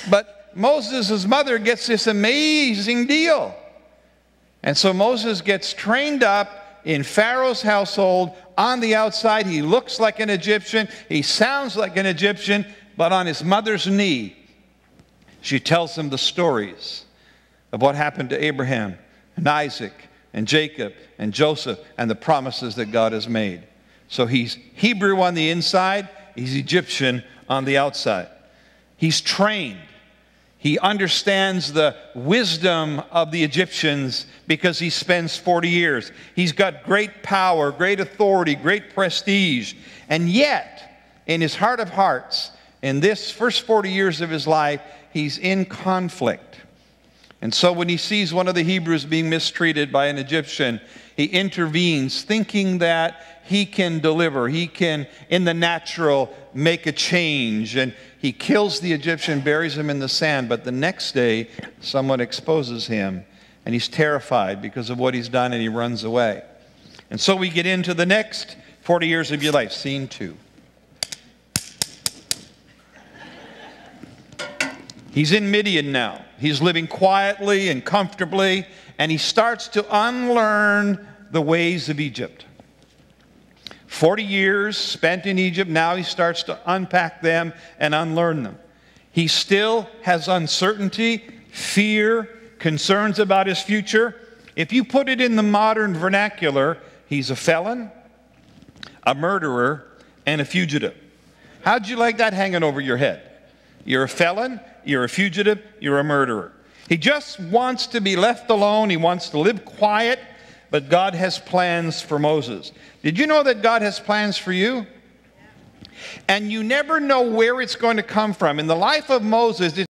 But Moses' mother gets this amazing deal. And so Moses gets trained up in Pharaoh's household. On the outside, he looks like an Egyptian. He sounds like an Egyptian. But on his mother's knee, she tells him the stories of what happened to Abraham and Isaac and Jacob and Joseph and the promises that God has made. So he's Hebrew on the inside. He's Egyptian on the outside. He's trained. He understands the wisdom of the Egyptians because he spends 40 years. He's got great power, great authority, great prestige. And yet, in his heart of hearts, in this first 40 years of his life, he's in conflict. And so when he sees one of the Hebrews being mistreated by an Egyptian, he intervenes, thinking that he can deliver. He can, in the natural, make a change. And he kills the Egyptian, buries him in the sand. But the next day, someone exposes him. And he's terrified because of what he's done, and he runs away. And so we get into the next 40 years of your life. Scene 2. He's in Midian now. He's living quietly and comfortably, and he starts to unlearn the ways of Egypt. 40 years spent in Egypt, now he starts to unpack them and unlearn them. He still has uncertainty, fear, concerns about his future. If you put it in the modern vernacular, he's a felon, a murderer, and a fugitive. How'd you like that hanging over your head? You're a felon, you're a fugitive, you're a murderer. He just wants to be left alone. He wants to live quiet, but God has plans for Moses. Did you know that God has plans for you? And you never know where it's going to come from. In the life of Moses,